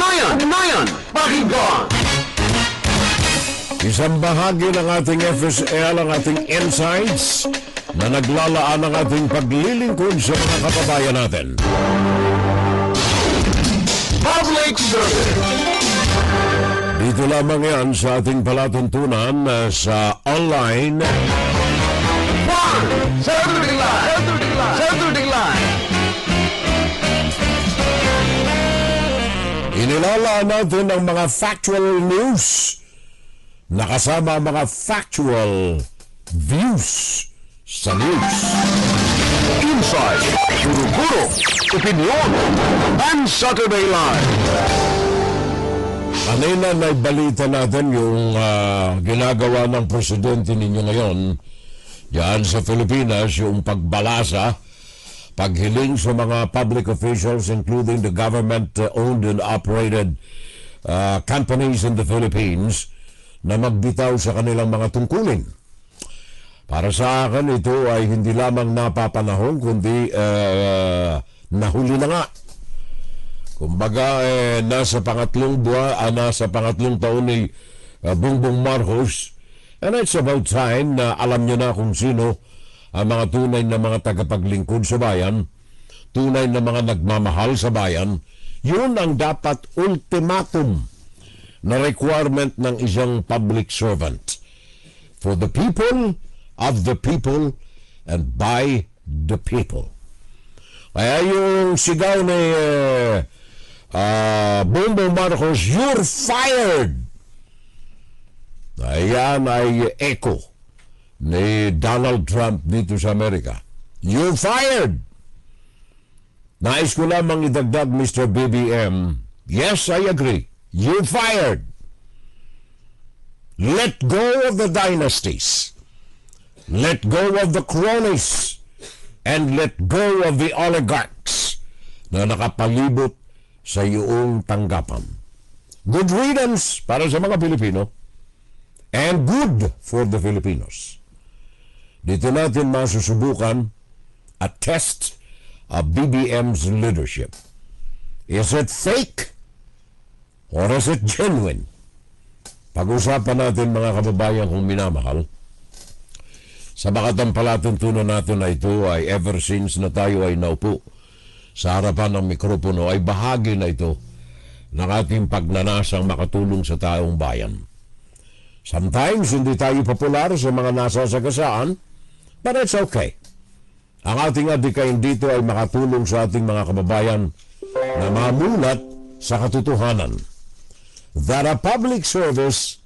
Ugnayan, pakinggan! Isang bahagi ng ating FSL, ang ating insights, na naglalaan ng ating paglilingkod sa mga kababayan natin. Public service. Dito lamang yan sa ating palatuntunan sa online. Saturday Live. Inilalaan natin ang mga factual news, nakasama ang mga factual views sa news. Inside, Guro-Guro, Opinion, and Saturday Live. Kanina na balita natin yung ginagawa ng presidente ninyo ngayon diyan sa Pilipinas, yung pagbalasa, paghiling sa mga public officials including the government-owned and operated companies in the Philippines na magbitaw sa kanilang mga tungkulin. Para sa akin, ito ay hindi lamang napapanahon, kundi nahuli na nga. Kumbaga, nasa pangatlong taon ni Bongbong Marcos, and it's about time na alam nyo na kung sino ang mga tunay na mga tagapaglingkod sa bayan, tunay na mga nagmamahal sa bayan. Yun ang dapat ultimatum na requirement ng isang public servant. For the people, of the people, and by the people. Kaya yung sigaw ni Bongbong Marcos, "You're fired!" Ayan ay echo ni Donald Trump dito sa Amerika. "You're fired!" Nais ko lamang idagdag, Mr. BBM, yes, I agree. You're fired. Let go of the dynasties. Let go of the cronies. And let go of the oligarchs na nakapalibot sa iyong tanggapan. Good riddance para sa mga Pilipino and good for the Filipinos. Dito natin masusubukan a test of BBM's leadership. Is it fake or is it genuine? Pag-usapan natin, mga kababayan kong minamahal, sa bakatang palatuntunan natin na ito ay ever since na tayo ay naupo sa harapan ng mikropono, ay bahagi na ito ng ating pagnanasang makatulong sa taong bayan. Sometimes hindi tayo popular sa mga nasasagasaan, but it's okay. Ang ating adikain dito ay makatulong sa ating mga kababayan na mamulat sa katotohanan that a public service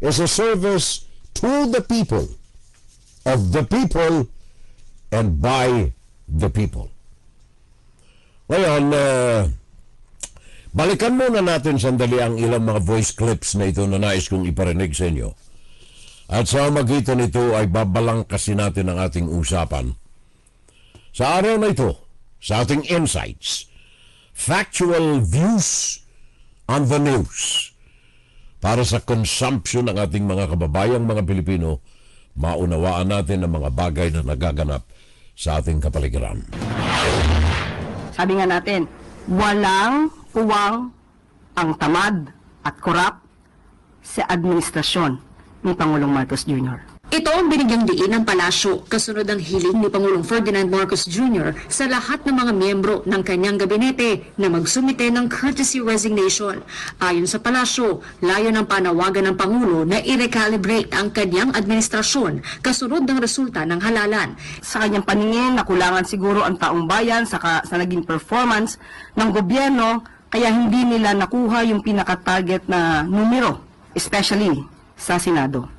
is a service to the people, of the people, and by the people. Ngayon, balikan muna natin sandali ang ilang mga voice clips na ito na nais kong iparinig sa inyo. At sa magitan nito ay babalangkasin natin ang ating usapan. Sa araw na ito, sa ating insights, factual views on the news, para sa consumption ng ating mga kababayang mga Pilipino, maunawaan natin ang mga bagay na nagaganap sa ating kapaligiran. Sabi nga natin, walang puwang ang tamad at korap sa administrasyon ni Pangulong Marcos Jr. Ito ang binigyang diin ng palasyo kasunod ang hiling ni Pangulong Ferdinand Marcos Jr. sa lahat ng mga miyembro ng kanyang gabinete na magsumite ng courtesy resignation. Ayon sa palasyo, layo ng panawagan ng Pangulo na i-recalibrate ang kanyang administrasyon kasunod ng resulta ng halalan. Sa kanyang paningin, nakulangan siguro ang taong bayan sa naging performance ng gobyerno, kaya hindi nila nakuha yung pinaka-target na numero, especially sa Senado.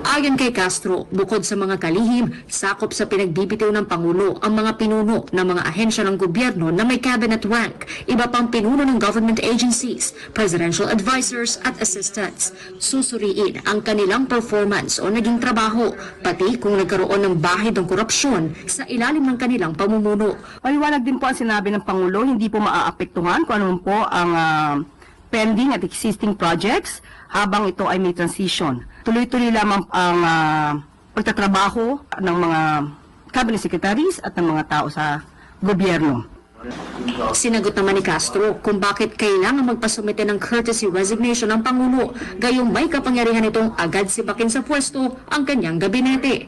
Ayon kay Castro, bukod sa mga kalihim, sakop sa pinagbibitiw ng Pangulo ang mga pinuno ng mga ahensya ng gobyerno na may cabinet rank, iba pang pinuno ng government agencies, presidential advisors at assistants. Susuriin ang kanilang performance o naging trabaho, pati kung nagkaroon ng bahid ng korupsyon sa ilalim ng kanilang pamumuno. Maliwanag din po ang sinabi ng Pangulo, hindi po maaapektuhan kung ano po ang pending at existing projects habang ito ay may transition. Tuloy-tuloy lamang ang pagtatrabaho ng mga cabinet secretaries at ng mga tao sa gobyerno. Sinagot naman ni Castro kung bakit kailangan magpasumite ng courtesy resignation ng Pangulo, gayong may kapangyarihan itong agad sipakin sa pwesto ang kanyang gabinete.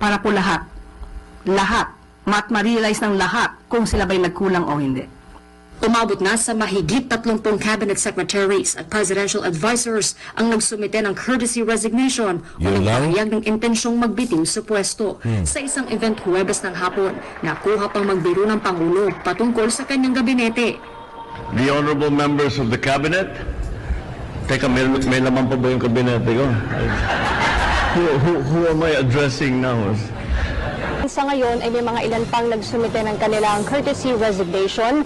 Para po lahat, ma-realize ng lahat kung sila ba'y nagkulang o hindi. Umabot na sa mahigit 30 cabinet secretaries at presidential advisors ang nagsumite ng courtesy resignation o Yun lang? nagpahayag ng intensyong magbitiw sa pwesto. Sa isang event Huwebes ng hapon, nakuha pang magbiro ng Pangulo patungkol sa kanyang gabinete. The honorable members of the cabinet. Teka, may laman pa ba yung kabinete ko? Who am I addressing now? Sa ngayon ay may mga ilan pang nagsumite ng kanilang courtesy resignation.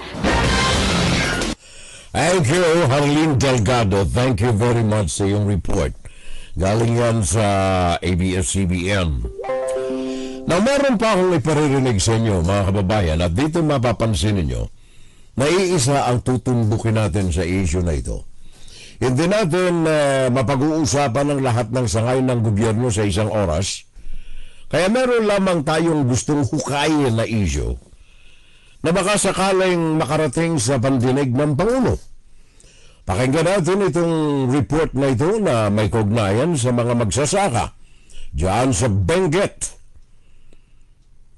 Thank you, Harleen Delgado. Thank you very much sa iyong report. Galing yan sa ABS-CBN. Now, meron pa akong iparirinig sa inyo, mga kababayan, at dito mapapansin ninyo na iisa ang tutumbukin natin sa issue na ito. Hindi natin mapag-uusapan ang lahat ng sangay ng gobyerno sa isang oras. Kaya meron lamang tayong gustong hukayin na issue na baka sakaling makarating sa pandinig ng Pangulo. Pakinggan natin itong report na ito na may kaugnayan sa mga magsasaka diyan sa Benguet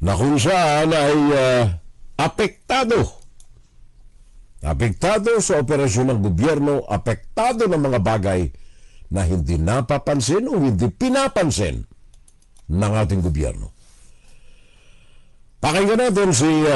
na kung saan ay apektado sa operasyon ng gobyerno, apektado ng mga bagay na hindi napapansin o hindi pinapansin ng ating gobyerno. Pakinggan natin si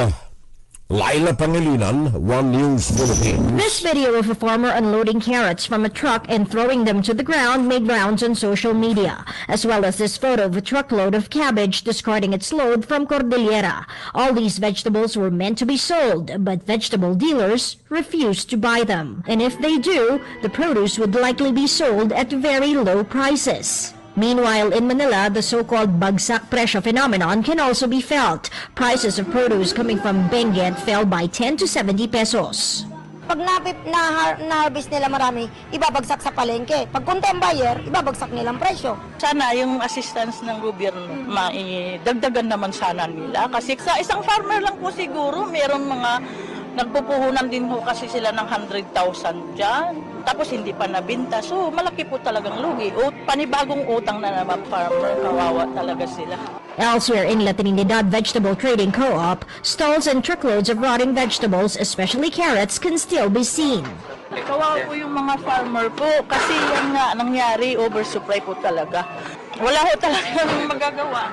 Laila Pangilinan, One News Philippines. This video of a farmer unloading carrots from a truck and throwing them to the ground made rounds on social media, as well as this photo of a truckload of cabbage discarding its load from Cordillera. All these vegetables were meant to be sold, but vegetable dealers refused to buy them. And if they do, the produce would likely be sold at very low prices. Meanwhile, in Manila, the so-called bagsak presyo phenomenon can also be felt. Prices of produce coming from Benguet fell by 10 to 70 pesos. Pag na-harvest nila marami, ibabagsak sa palengke. Pag kunti ang buyer, ibabagsak nilang presyo. Sana yung assistance ng gobyerno maidagdagan naman sana nila. Kasi sa isang farmer lang po siguro, meron mga nagpupuhunan din ho kasi sila ng 100,000 dyan. Tapos hindi pa nabinta. So malaki po talagang lugi. O panibagong utang na naman farmer. Kawawa talaga sila. Elsewhere in La Trinidad Vegetable Trading Co-op, stalls and truckloads of rotting vegetables, especially carrots, can still be seen. Kawawa po yung mga farmer po. Kasi yan nga nangyari, oversupply po talaga. Wala ho talaga magagawa.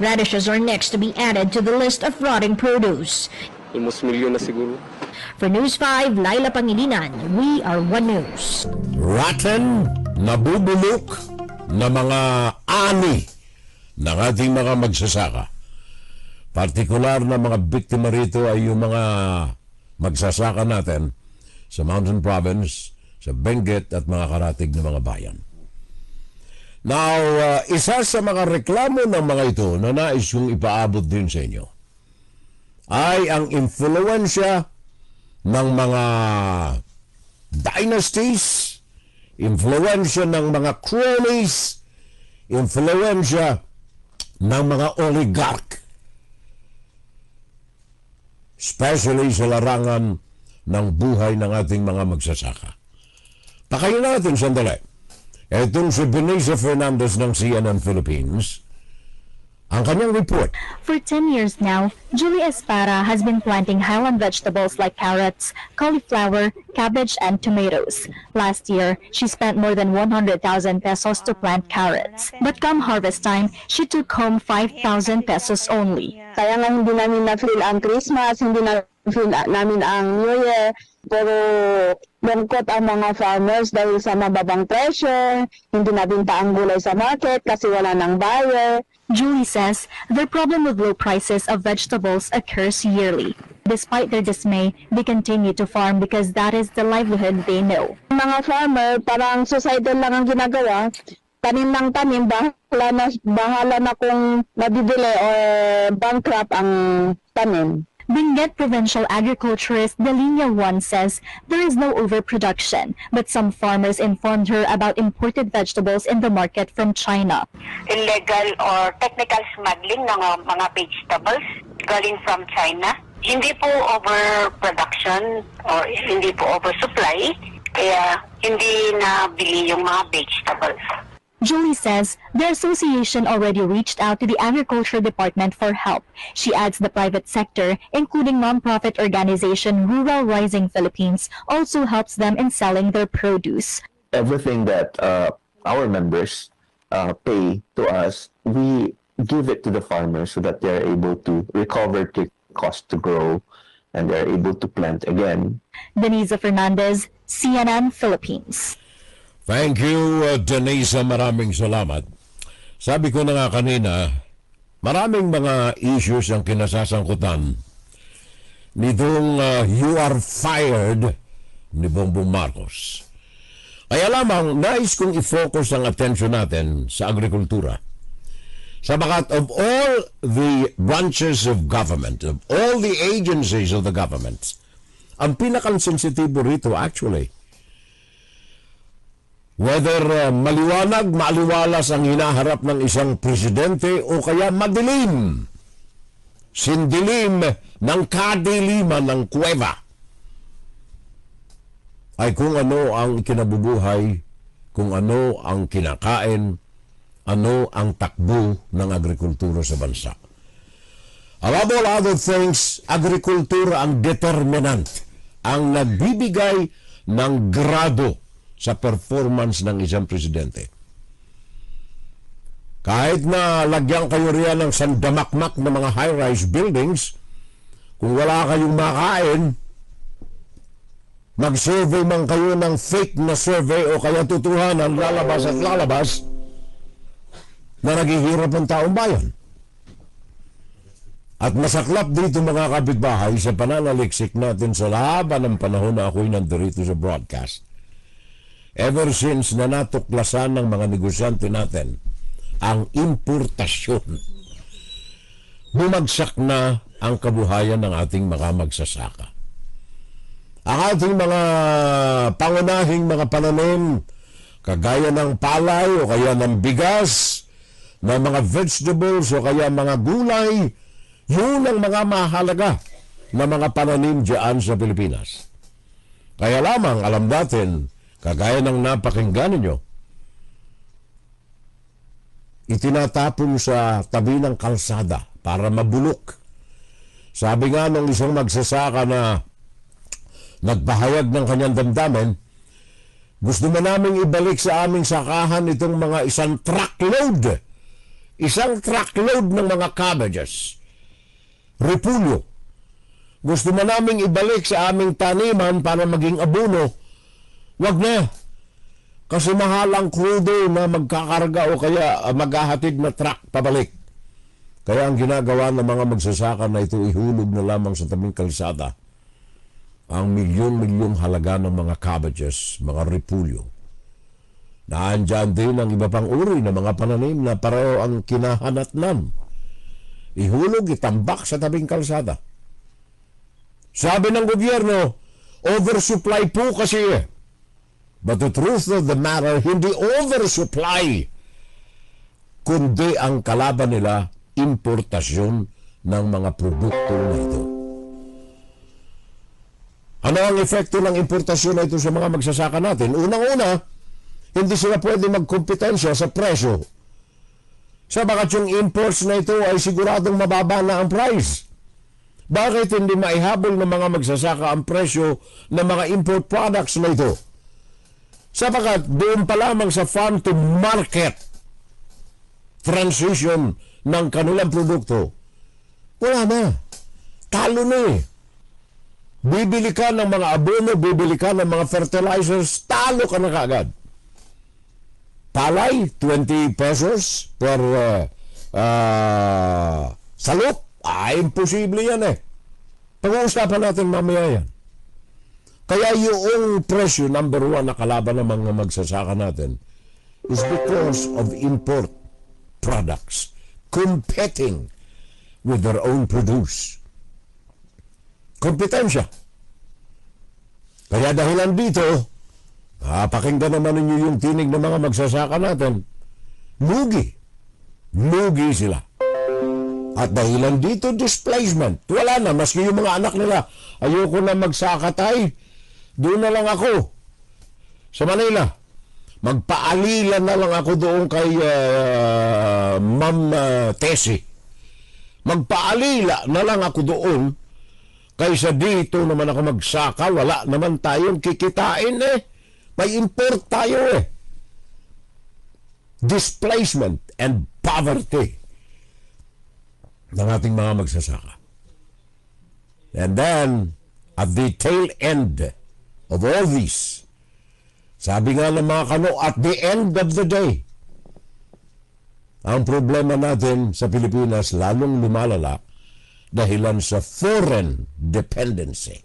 Radishes are next to be added to the list of rotting produce. Almost milyon na siguro. For News 5, Laila Pangilinan, we are One News. Rotten, nabubulok na mga ani ng ating mga magsasaka. Partikular na mga biktima rito ay yung mga magsasaka natin sa Mountain Province, sa Benguet at mga karatig na mga bayan. Now, isa sa mga reklamo ng mga ito na nais kong ipaabot din sa inyo ay ang influensya ng mga dynasties, influensya ng mga cronies, influensya ng mga oligarch, especially sa larangan ng buhay ng ating mga magsasaka. Pakayin natin sandali. Itong si Benicia Fernandez ng CNN Philippines, ang kanyang report. For 10 years now, Julie Esparra has been planting highland vegetables like carrots, cauliflower, cabbage, and tomatoes. Last year, she spent more than 100,000 pesos to plant carrots. But come harvest time, she took home 5,000 pesos only. Kaya nga hindi namin na-feel ang Christmas, hindi na-feel namin ang New Year, pero lungkot ang mga farmers dahil sa mababang presyo, hindi nabinta ang gulay sa market kasi wala nang buyer. Julie says their problem with low prices of vegetables occurs yearly. Despite their dismay, they continue to farm because that is the livelihood they know. Mga farmer, parang suicidal lang ang ginagawa. Tanim ng tanim, bahala na kung mabibili or bankrupt ang tanim. Benguet Provincial Agriculturist Delinia One says there is no overproduction, but some farmers informed her about imported vegetables in the market from China. Illegal or technical smuggling ng mga vegetables galing from China. Hindi po overproduction or hindi po oversupply, kaya hindi nabili yung mga vegetables. Julie says the association already reached out to the Agriculture Department for help. She adds the private sector, including nonprofit organization Rural Rising Philippines, also helps them in selling their produce. Everything that our members pay to us, we give it to the farmers so that they're able to recover the cost to grow and they're able to plant again. Denise Fernandez, CNN Philippines. Thank you, Denise. Maraming salamat. Sabi ko na nga kanina, maraming mga issues ang kinasasangkutan nitong you are fired ni Bongbong Marcos. Kaya lamang, nais kong i-focus ang attention natin sa agrikultura. Sabagat of all the branches of government, of all the agencies of the government, ang pinakasensitibo rito actually, whether maliwanag, maaliwalas ang hinaharap ng isang presidente o kaya madilim, sindilim ng kadiliman ng kuweba, ay kung ano ang ikinabubuhay, kung ano ang kinakain, ano ang takbo ng agrikultura sa bansa. Above all other things, agrikultura ang determinant, ang nagbibigay ng grado sa performance ng isang presidente. Kahit na lagyan kayo riyan ng sandamakmak na mga high-rise buildings, kung wala kayong makain, mag-survey man kayo ng fake na survey o kaya tutuhanan, lalabas at lalabas, na naghihirap ang taong bayan. At masaklap dito mga kapitbahay sa pananaliksik natin sa laban ng panahon na ako'y nandito sa broadcast. Ever since na natuklasan ng mga negosyante natin ang importasyon, bumagsak na ang kabuhayan ng ating mga magsasaka. Ang ating mga pangunahing mga pananim, kagaya ng palay o kaya ng bigas, ng mga vegetables o kaya mga gulay, yun ang mga mahalaga na mga pananim dyan sa Pilipinas. Kaya lamang alam natin, kagaya ng napakinggan ninyo, itinatapon sa tabi ng kalsada para mabulok. Sabi nga ng isang magsasaka na nagpahayag ng kanyang damdamin, gusto mo naming ibalik sa aming sakahan itong mga isang truckload ng mga cabbages, repulyo. Gusto mo naming ibalik sa aming taniman para maging abono. Wag na. Kasi mahal ang crudo na magkakarga o kaya maghahatid na truck pabalik. Kaya ang ginagawa ng mga magsasaka na ito, ihulog na lamang sa tabing kalsada ang milyon-milyong halaga ng mga cabbages, mga repulyo. Naandyan din ang iba pang uri ng mga pananim na pareho ang kinahanatnan. Ihulog, itambak sa tabing kalsada. Sabi ng gobyerno, oversupply po kasi eh. But the truth of the matter, hindi oversupply, kundi ang kalaban nila, importasyon ng mga produkto na ito. Ano ang epekto ng importasyon na ito sa mga magsasaka natin? Unang-una, hindi sila pwede magkompetensya sa presyo. Sabagat yung imports na ito ay siguradong mababa na ang price. Bakit hindi maihabol ng mga magsasaka ang presyo ng mga import products na ito? Sabagat doon pa lamang sa farm to market transition ng kanilang produkto, wala na. Talo na eh. Bibili ka ng mga abono, bibili ka ng mga fertilizers, talo ka na kaagad. Palay, 20 pesos per salop. Imposible yan eh. Pag-uusapan natin mamaya yan. Kaya yung presyo, number one, na kalaban ng mga magsasaka natin is because of import products competing with their own produce. Kompetensya. Kaya dahilan dito, pakinggan naman ninyo yung tinig ng mga magsasaka natin. Lugi. Lugi sila. At dahilan dito, displacement. Wala na, maski yung mga anak nila. Ayoko na magsakatay. Doon na lang ako. Sa Manila. Magpaalila na lang ako doon kay Ma'am Tessie. Magpaalila na lang ako doon kaysa dito naman ako magsaka. Wala naman tayong kikitain eh. May import tayo eh. Displacement and poverty ng ating mga magsasaka. And then, at the tail end of all this, sabi nga ng mga kano, at the end of the day, ang problema natin sa Pilipinas lalong lumalala dahilan sa foreign dependency.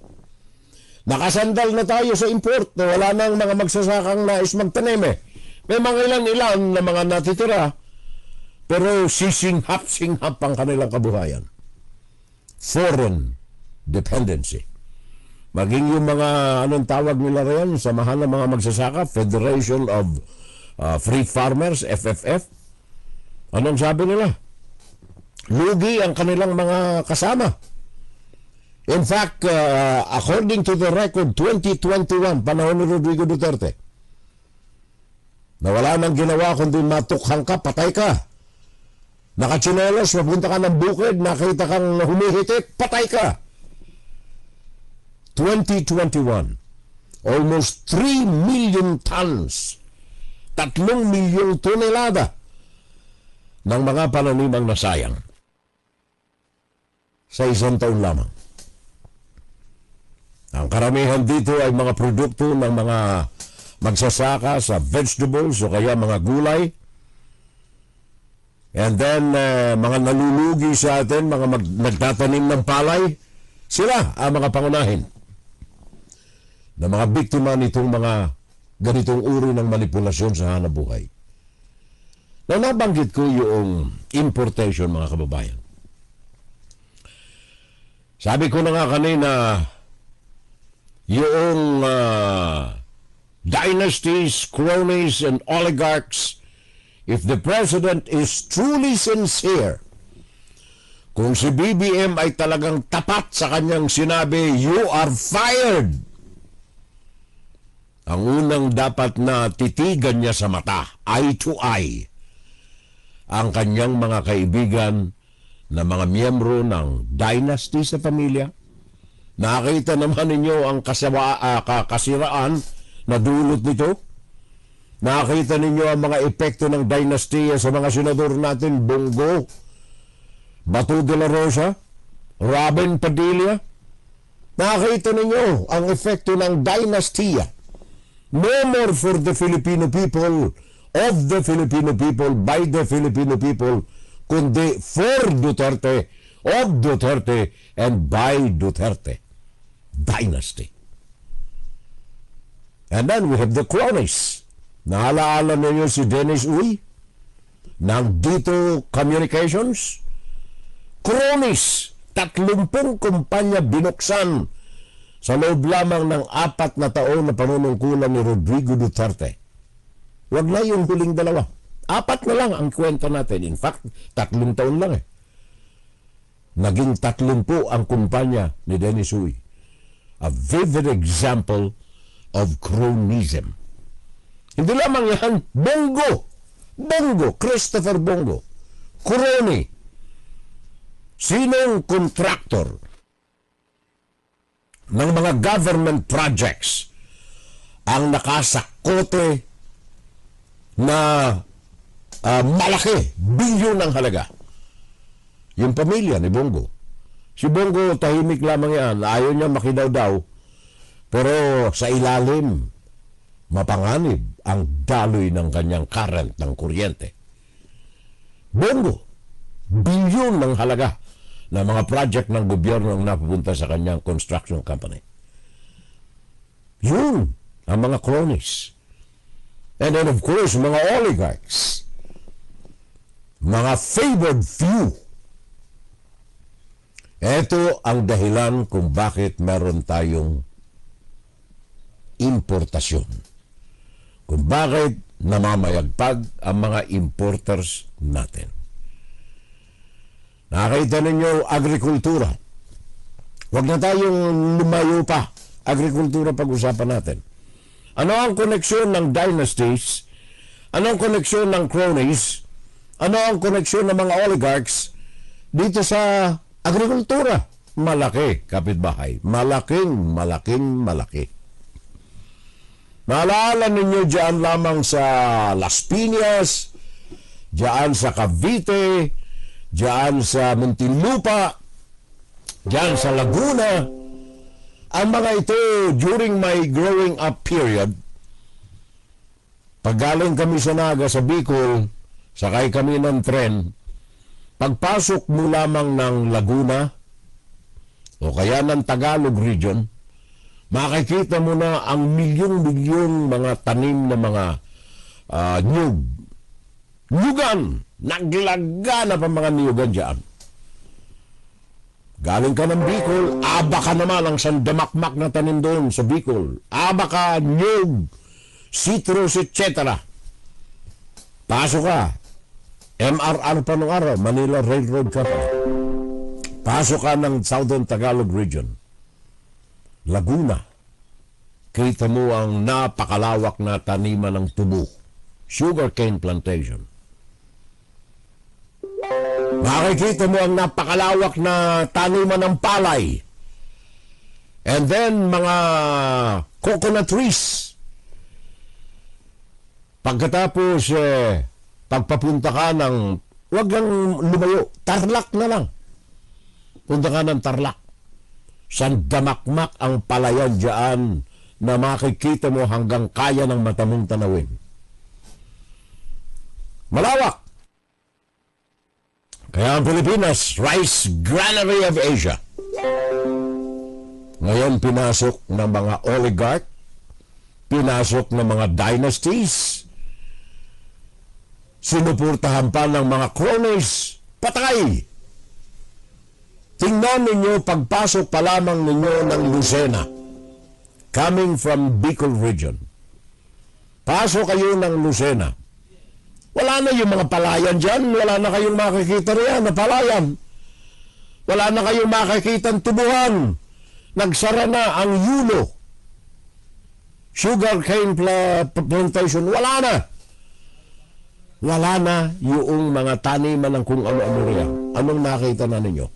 Nakasandal na tayo sa import na wala nang mga magsasakang nais magtanim eh. May mga ilan-ilan na mga natitira, pero sisinghap-singhap ang kanilang kabuhayan. Foreign dependency. Maging yung mga, anong tawag nila riyan, samahan ng mga magsasaka, Federation of Free Farmers, FFF. Anong sabi nila? Lugi ang kanilang mga kasama. In fact, according to the record, 2021, panahon ni Rodrigo Duterte, na wala nang ginawa kundi matukhang ka, patay ka. Nakatsinelas, mapunta ka ng bukid, nakita kang humihitik, patay ka. 2021, almost 3 million tons, 3 milyong tonelada ng mga pananimang nasayang sa isang taon lamang. Ang karamihan dito ay mga produkto ng mga magsasaka sa vegetables o kaya mga gulay. And then, mga nalulugi sa atin, mga nagtatanim ng palay, sila ang mga pangunahin na mga biktima nitong mga ganitong uri ng manipulasyon sa hanapbuhay. Na nabanggit ko yung importation, mga kababayan. Sabi ko na nga kanina, yung dynasties, cronies, and oligarchs, if the president is truly sincere, kung si BBM ay talagang tapat sa kanyang sinabi, you are fired, ang unang dapat na titigan niya sa mata, eye to eye, ang kanyang mga kaibigan na mga miyembro ng dynasty sa pamilya. Nakita naman ninyo ang kasiraan na dulot nito. Nakita ninyo ang mga epekto ng dynasty sa mga senador natin, Bongo, Bato de la Rosa, Robin Padilla. Nakita ninyo ang epekto ng dynasty. No more for the Filipino people, of the Filipino people, by the Filipino people, kundi for Duterte, of Duterte, and by Duterte. Dynasty. And then we have the cronies. Naalaala ninyo si Dennis Uy ng Dito Communications? Cronies. 30 kumpanya binuksan sa loob lamang ng 4 na taon na panunungkulan ni Rodrigo Duterte. Wag na yung huling 2. 4 na lang ang kwento natin. In fact, 3 taon lang eh. Naging 30 ang kumpanya ni Dennis Uy. A vivid example of cronyism. Hindi lamang yan, Bongo, Christopher Bongo, crony. Sinong contractor ng mga government projects ang nakasakote na malaki, bilyon ng halaga? Yung pamilya ni Bongo. Si Bongo, tahimik lamang yan. Ayaw niya makidaw-daw. Pero sa ilalim, mapanganib ang daloy ng kanyang current ng kuryente. Bongo, bilyon ng halaga na mga project ng gobyerno ang napupunta sa kanyang construction company. Yun ang mga cronies. And then of course, mga oligarchs, mga favored few. Ito ang dahilan kung bakit meron tayong importasyon. Kung bakit namamayagpag ang mga importers natin. Nakita ninyo agrikultura. Huwag na tayong lumayo pa. Agrikultura pag-usapan natin. Ano ang koneksyon ng dynasties? Ano ang koneksyon ng cronies? Ano ang koneksyon ng mga oligarchs dito sa agrikultura? Malaki, kapitbahay. Malaking malaki. Naalala ninyo dyan lamang sa Las Piñas, dyan sa Cavite, dyan sa Muntinlupa, dyan sa Laguna. Ang mga ito, during my growing up period, paggaling kami sa Naga, sa Bicol, sakay kami ng tren, pagpasok mo lamang ng Laguna, o kaya ng Tagalog region, makikita mo na ang milyong-milyong mga tanim na mga niyog. Niyugan! Naglaga na pa mga niyugan dyan. Galing ka ng Bicol, aba ka naman ang sandamakmak na tanim doon sa Bicol. Aba ka, niyog, citrus, etc. Pasok ka. MRR pa nung araw, Manila Railroad Company. Pasok ka ng Southern Tagalog Region. Laguna. Kita mo ang napakalawak na taniman ng tubo. Sugarcane plantation. Makikita mo ang napakalawak na taniman ng palay. And then, mga coconut trees. Pagkatapos, pagpapunta ka ng, huwag kang lumayo, Tarlac na lang. Punta ka ng Tarlac. Sandamakmak ang palayan dyan na makikita mo hanggang kaya ng mata mong tanawin. Malawak. Kaya ang Pilipinas, Rice Granary of Asia. Ngayon pinasok ng mga oligarch, pinasok ng mga dynasties, sinuportahan pa ng mga cronies, patay. Tingnan ninyo, pagpasok pa lamang ninyo ng Lucena, coming from Bicol region. Pasok kayo ng Lucena. Wala na yung mga palayan dyan, wala na kayong makikita riyan na palayan. Wala na kayong makikita tubuhan. Nagsara na ang yulo. Sugarcane plantation, wala na. Wala na yung mga taniman ng kung ano-ano riyan. Anong nakita na ninyo?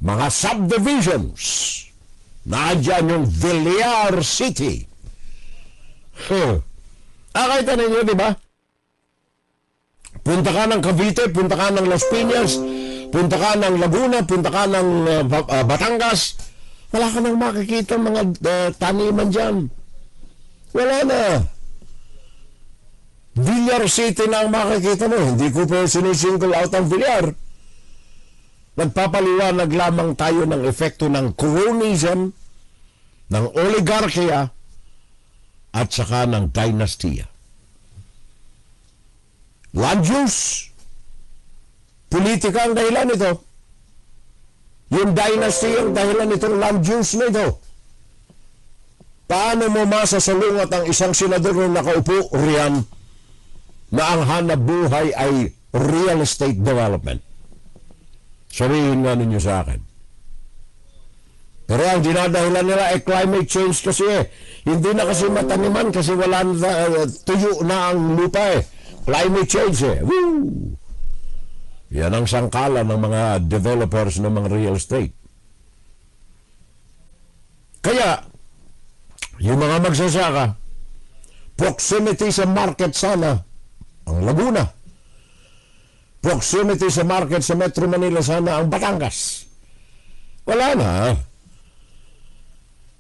Mga subdivisions. Nadyan yung Villar City. Nakita ninyo, di ba? Punta ka ng Cavite, punta ka ng Las Piñas, punta ka ng Laguna, punta ka ng Batangas. Wala ka nang makikita mga taniman dyan. Wala na. Villar City na ang makikita mo. Hindi ko pa sinisingle out ang Villar. Nagpapaliwanag lamang tayo ng epekto ng cronyism, ng oligarkya, at saka ng dynastiya. Land use, politika ang dahilan ito. Yung dynasty ang dahilan itong land use na ito. Paano mo masasalungat ang isang senador na nakaupo riyan na ang hanap buhay ay real estate development? Sabihin nga ninyo sa akin. Pero ang dinadahilan nila ay climate change kasi Hindi na kasi mataniman kasi wala na, tuyo na ang lupa Climate change Woo! Yan ang sangkala ng mga developers ng mga real estate. Kaya, yung mga magsasaka, proximity sa market sana, ang Laguna. Proximity sa market sa Metro Manila sana, ang Batangas. Wala na.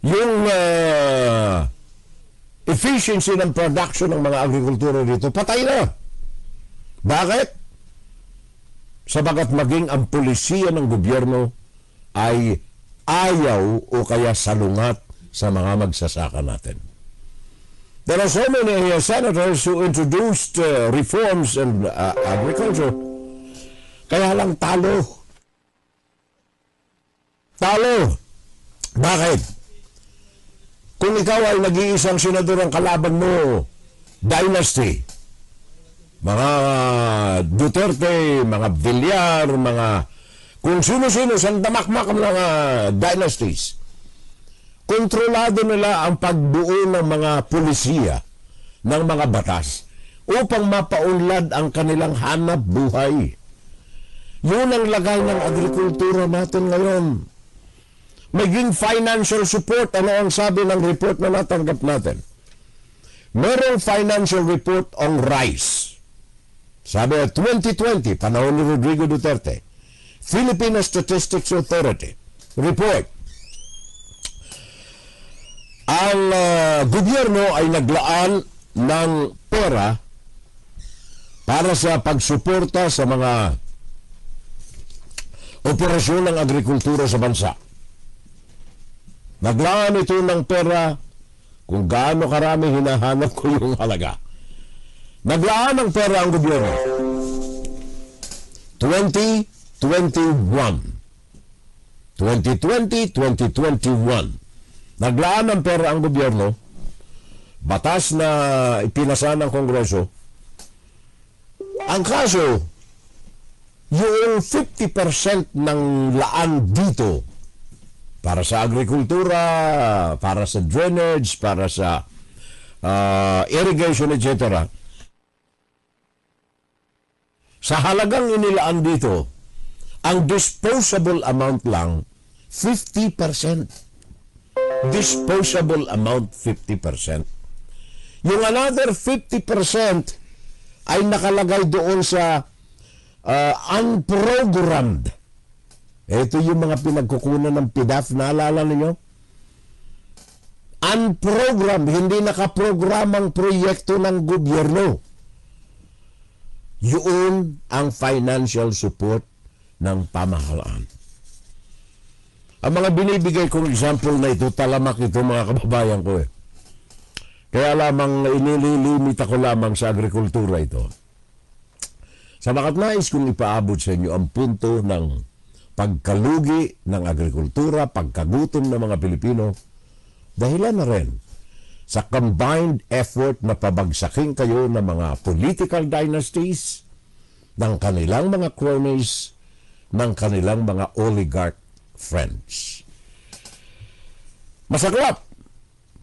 Yung efficiency ng production ng mga agrikultura dito, patay na. Bakit? Sabagat maging ang pulisya ng gobyerno ay ayaw o kaya salungat sa mga magsasaka natin. There are so many senators who introduced reforms in agriculture. Kaya lang talo. Talo. Bakit? Kung ikaw ay nag-iisang senador ang kalaban mo, dynasty, mga Duterte, mga Villar, mga kung sino-sino sa damakmak ng mga dynasties. Kontrolado nila ang pagbuo ng mga pulisiya ng mga batas upang mapaunlad ang kanilang hanap buhay. Yun ang lagay ng agrikultura natin ngayon. Maging financial support, ano ang sabi ng report na natanggap natin? Merong financial report on rice. Sabi 2020, panahon ni Rodrigo Duterte, Philippine Statistics Authority report. Ang gobyerno ay naglaan ng pera para sa pagsuporta sa mga operasyon ng agrikultura sa bansa. Naglaan ito ng pera kung gaano karami hinahanap ko yung halaga. Naglaan ng pera ang gobyerno. 2021. Naglaan ng pera ang gobyerno. Batas na ipinasa ng Kongreso. Ang kaso, yung 50% ng laan dito para sa agrikultura, para sa drainage, para sa irrigation, etc. Sa halagang inilaan dito, ang disposable amount lang, 50%. Disposable amount, 50%. Yung another 50% ay nakalagay doon sa unprogrammed. Ito yung mga pinagkukunan ng PDAF, naalala ninyo? Unprogrammed, hindi nakaprogramang proyekto ng gobyerno. Yun ang financial support ng pamahalaan. Ang mga binibigay kong example na ito, talamak ito mga kababayan ko eh. Kaya lamang inililimit ako lamang sa agrikultura ito. Sa bakat nais kong ipaabot sa inyo ang punto ng pagkalugi ng agrikultura, pagkagutom ng mga Pilipino, dahilan na rin sa combined effort na pabagsakin kayo ng mga political dynasties, ng kanilang mga cronies, ng kanilang mga oligarch friends. Masaklap.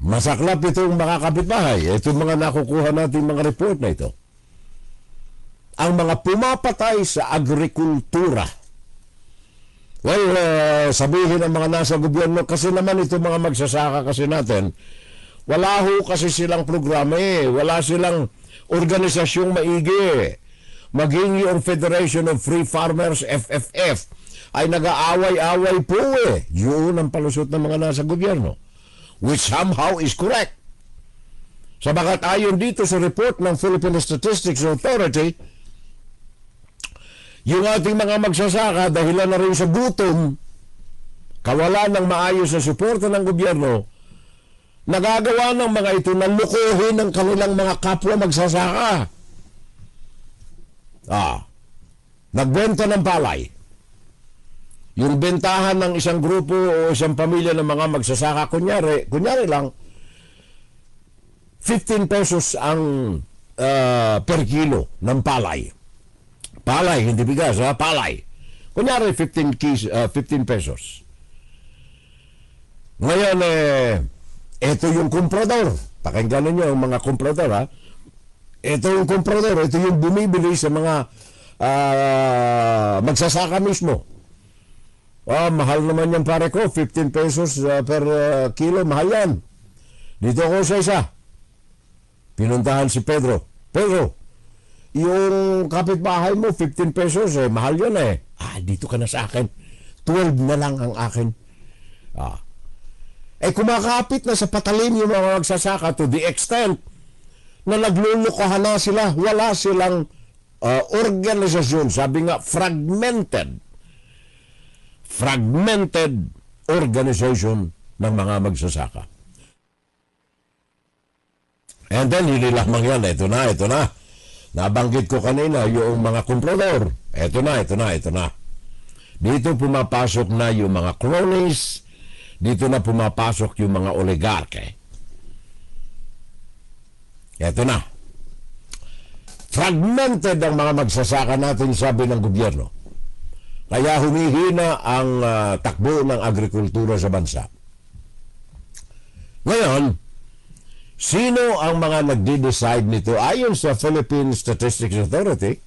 Masaklap itong mga kapitbahay. Itong mga nakukuha natin mga report na ito. Ang mga pumapatay sa agrikultura. Well, sabihin ng mga nasa gobyerno, kasi naman itong mga magsasaka kasi natin, wala ho kasi silang programa eh. Wala silang organisasyong maigi. Maging yung Federation of Free Farmers, FFF, ay nag-aaway-away po eh. Yun ang palusot ng mga nasa gobyerno. Which somehow is correct. Sabagat ayon dito sa report ng Philippine Statistics Authority, yung ating mga magsasaka, dahilan na rin sa gutom, kawalan ng maayos na suporta ng gobyerno, nagagawa ng mga ito na lukuhin ng kanilang mga kapwa magsasaka. Nagbenta ng palay. Yung bentahan ng isang grupo o isang pamilya ng mga magsasaka, kunyari lang, 15 pesos ang per kilo ng palay. Palay, hindi bigas, palay. Kunyari, 15 pesos. Ngayon, ito yung komprador. Pakinggan ninyo ang mga komprador, ha? Ito yung komprador, ito yung bumibili sa mga magsasaka mismo. Mahal naman yan pare ko, 15 pesos per kilo, mahal yan. Dito ako sa isa. Pinuntahan si Pedro. Pedro, yung kapitbahay mo, 15 pesos, mahal yun eh. Dito ka na sa akin. 12 na lang ang akin. Kumakapit na sa patalim yung mga magsasaka to the extent na naglulukohan na sila. Wala silang organisasyon. Sabi nga, fragmented organization ng mga magsasaka. And then, hindi lamang yan. Ito na. Nabanggit ko kanina yung mga komprador. Ito na. Dito pumapasok na yung mga cronies. Dito na pumapasok yung mga oligarke. Ito na. Fragmented ang mga magsasaka natin, sabi ng gobyerno. Kaya humihina ang takbo ng agrikultura sa bansa. Ngayon, sino ang mga nagde-decide nito? Ayon sa Philippine Statistics Authority,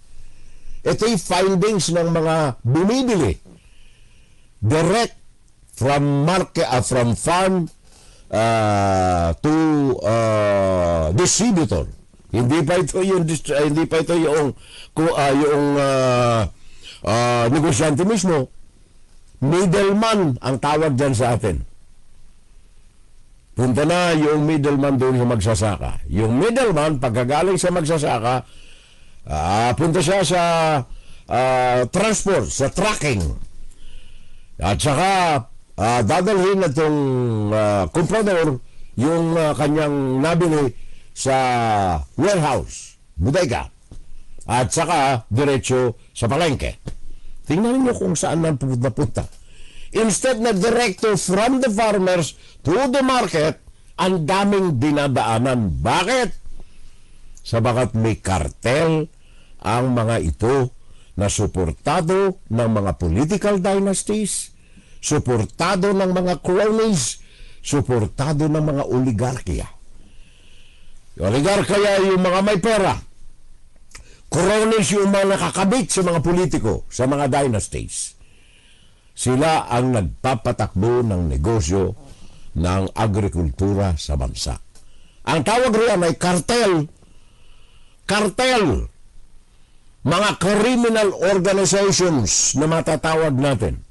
ito'y findings ng mga bumibili direct from market, from farm to distributor. Hindi pa ito yung negosyante mismo. Middleman ang tawag dyan sa atin. Punta na yung middleman doon sa magsasaka. Yung middleman, pagkagaling sa magsasaka, punta siya sa transport, sa trucking. At saka, dadalhin na itong comprador yung kanyang nabili sa warehouse, bodega. At saka, diretso sa palengke. Tingnan niyo kung saan man pupunta. Instead na directo from the farmers to the market, ang daming dinadaanan. Bakit? Sabagat may kartel ang mga ito na suportado ng mga political dynasties, suportado ng mga cronies, suportado ng mga oligarkiya. Oligarkiya yung mga may pera. Cronies yung mga nakakabit sa mga politiko, sa mga dynasties. Sila ang nagpapatakbo ng negosyo ng agrikultura sa bansa. Ang tawag riyan ay kartel. Kartel. Mga criminal organizations na matatawag natin.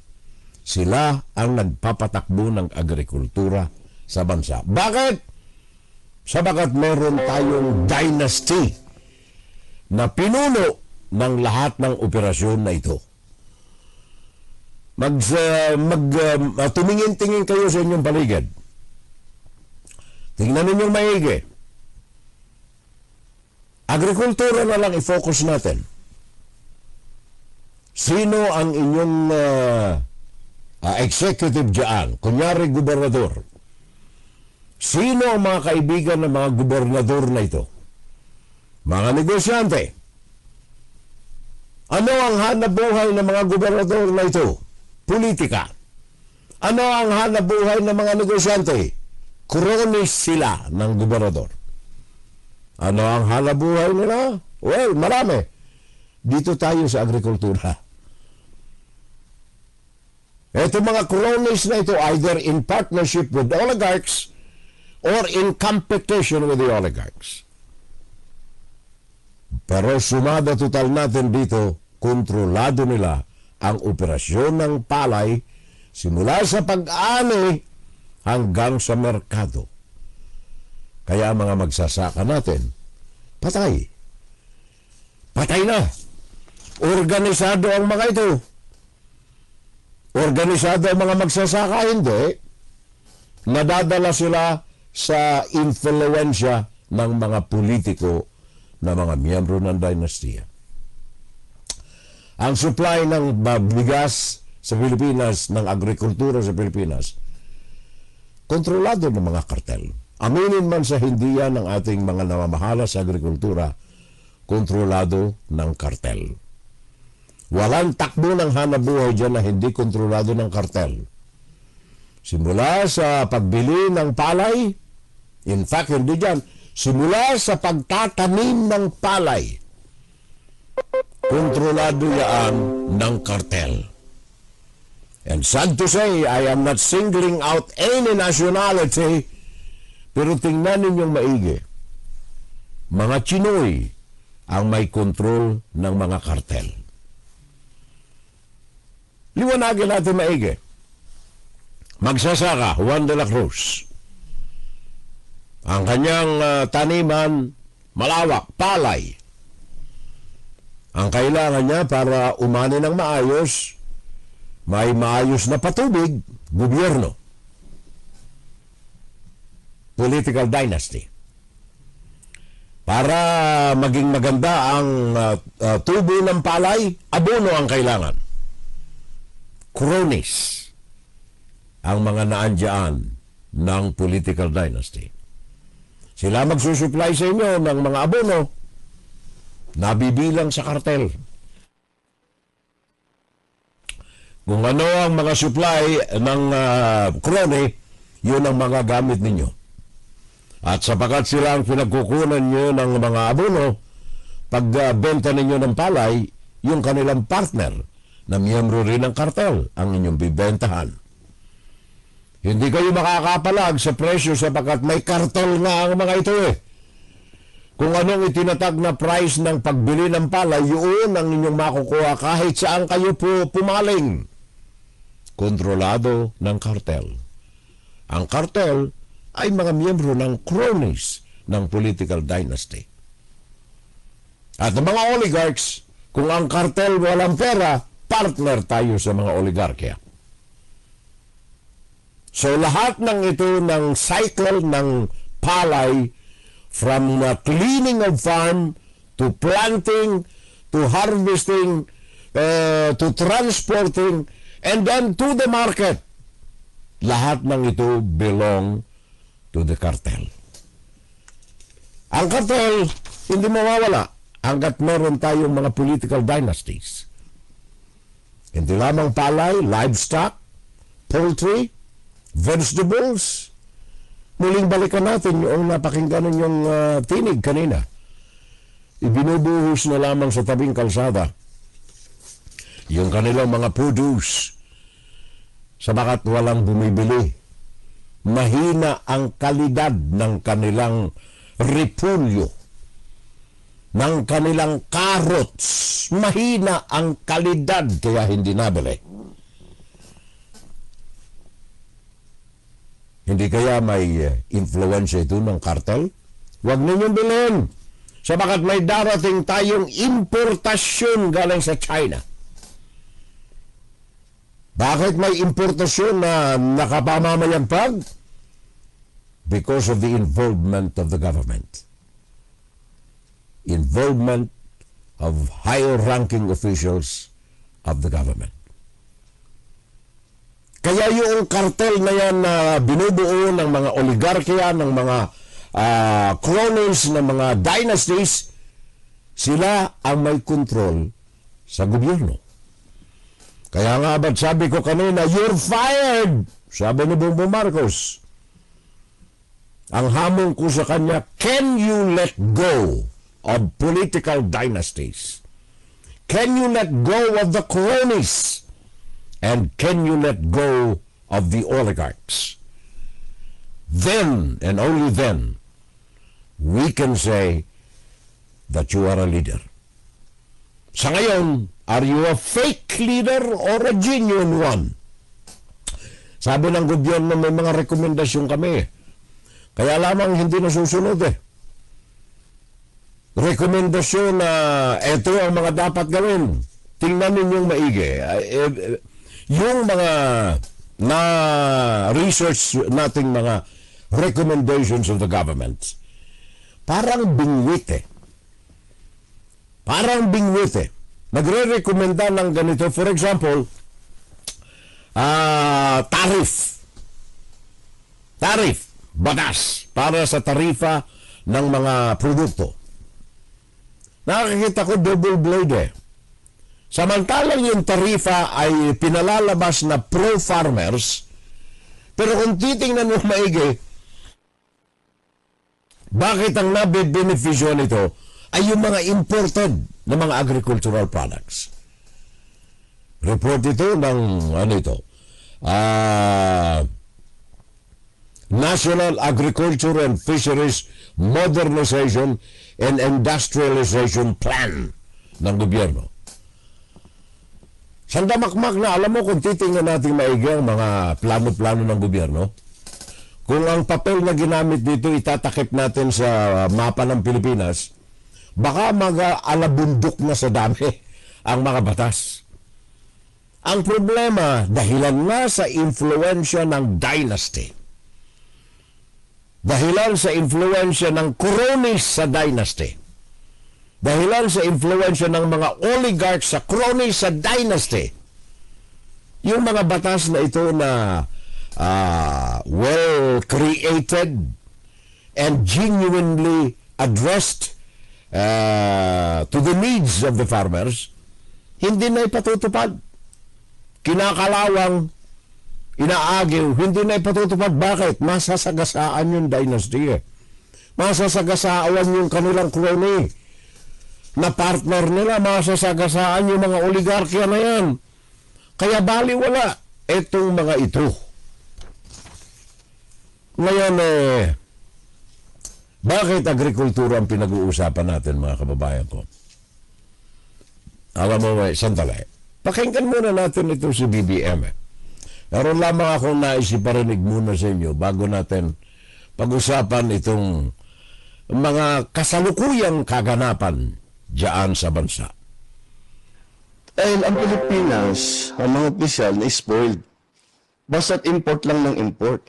Sila ang nagpapatakbo ng agrikultura sa bansa. Bakit? Sabagat meron tayong dynasty na pinuno ng lahat ng operasyon na ito. Tumingin-tingin kayo sa inyong paligid. Tingnan ninyong maigi. Agrikultura na lang i-focus natin. Sino ang inyong executive dyan? Kunyari, gobernador. Sino ang mga kaibigan ng mga gobernador na ito? Mga negosyante. Ano ang hanapbuhay ng mga gobernador na ito? Politika. Ano ang hanapbuhay ng mga negosyante? Cronies sila ng gobernador. Ano ang hanapbuhay nila? Well, marami. Dito tayo sa agrikultura. Ito mga cronies na ito either in partnership with oligarchs or in competition with the oligarchs. Pero sumada total natin dito, kontrolado nila ang operasyon ng palay simula sa pag-ani hanggang sa merkado. Kaya mga magsasaka natin, patay. Patay na. Organisado ang mga ito. Organisado ang mga magsasaka, hindi. Nadadala sila sa influensya ng mga politiko na mga miyembro ng dinastiya. Ang supply ng bigas sa Pilipinas, ng agrikultura sa Pilipinas, kontrolado ng mga kartel. Aminin man sa hindi yan ng ating mga namamahala sa agrikultura, kontrolado ng kartel. Walang takbo ng hanabuhay dyan na hindi kontrolado ng kartel. Simula sa pagbili ng palay, in fact, hindi dyan, simula sa pagtatanim ng palay, kontrolado yan ng kartel. And sad to say, I am not singling out any nationality, pero tingnan ninyong maigi. Mga Chinoy ang may kontrol ng mga kartel. Liwanagin natin maigi. Magsasaka, Juan de la Cruz. Ang kanyang taniman, malawak, palay. Ang kailangan niya para umani ng maayos, may maayos na patubig, gobyerno. Political dynasty. Para maging maganda ang tubo ng palay, abono ang kailangan. Cronies ang mga naandyan ng political dynasty. Sila magsusupply sa inyo ng mga abono. nabibilang sa kartel. Kung ano ang mga supply ng krone, yun ang mga gamit ninyo. At sapagat sila ang pinagkukunan nyo ng mga abono, pagbenta ninyo ng palay, yung kanilang partner na miyembro rin ng kartel ang inyong bibentahan. Hindi kayo makakapalag sa presyo sapagat may kartel nga ang mga ito eh. Kung anong itinatag na price ng pagbili ng palay, yun ang inyong makukuha kahit saan kayo pumaling. Kontrolado ng kartel. Ang kartel ay mga miyembro ng cronies ng political dynasty. At ang mga oligarchs, kung ang kartel walang pera, partner tayo sa mga oligarkya. So lahat ng ito ng cycle ng palay, from cleaning of farm to planting to harvesting to transporting and then to the market, lahat ng ito belong to the cartel. Ang cartel hindi mawawala hanggat meron tayong mga political dynasties. Hindi lamang palay, livestock, poultry, vegetables. Muling balikan natin yung napakinggan ninyong tinig kanina. Ibinubuhos na lamang sa tabing kalsada yung kanilang mga produce sabagat walang bumibili. Mahina ang kalidad ng kanilang repulyo, ng kanilang carrots. Mahina ang kalidad kaya hindi nabili. Hindi kaya may influensya ito ng kartel? Huwag ninyong bilhin. Sabagat may darating tayong importasyon galing sa China. Bakit may importasyon na nakapamamayagpag? Because of the involvement of the government. Involvement of higher-ranking officials of the government. Kaya yung kartel na yan na binubuo ng mga oligarkya, ng mga cronies, ng mga dynasties, sila ang may control sa gobyerno. Kaya nga ba't sabi ko kanina, you're fired! Sabi ni Bongbong Marcos. Ang hamon ko sa kanya, can you let go of political dynasties? Can you let go of the cronies? And can you let go of the oligarchs? Then, and only then, we can say that you are a leader. Sa ngayon, are you a fake leader or a genuine one? Sabi ng gobyerno, may mga rekomendasyon kami. Kaya lamang hindi nasusunod eh. Rekomendasyon na ito ang mga dapat gawin. Tingnan ninyong maigi. Yung mga na-research nating mga recommendations of the government, parang bingwit eh. Parang bingwit eh. Nagre-recommenda ng ganito. For example, tariff, batas para sa tarifa ng mga produkto. Nakakita ko double blade eh. Samantalang yung tarifa ay pinalalabas na pro-farmers, pero kung titingnan mo maigi, bakit ang nabe-beneficyo nito ay yung mga imported na mga agricultural products. Report ito ng National Agriculture and Fisheries Modernization and Industrialization Plan ng gobyerno. Sandamakmak na, alam mo kung titingnan natin maigi ang mga plano-plano ng gobyerno, kung ang papel na ginamit dito itatakip natin sa mapa ng Pilipinas, baka mag-alabundok na sa dami ang mga batas. Ang problema, dahilan nga sa influensya ng dynasty. Dahilan sa influensya ng cronies sa dynasty. Dahilan sa influensya ng mga oligarchs sa cronies sa dynasty. Yung mga batas na ito na well created and genuinely addressed to the needs of the farmers, hindi na ipatutupad. Kinakalawang, inaagiw, hindi na ipatutupad. Bakit? Masasagasaan yung dynasty. Masasagasaan yung kanilang crony na partner nila. Masasagasaan yung mga oligarkya na yan. Kaya baliwala itong mga ito. Ngayon, bakit agrikultura ang pinag-uusapan natin, mga kababayan ko? Alam mo, sandali. Pakinggan muna natin ito si BBM. Meron lamang akong naisiparinig muna sa inyo bago natin pag-usapan itong mga kasalukuyang kaganapan diyan sa bansa. Dahil ang Pilipinas, ang mga opisyal na spoiled. Basta't import lang ng import.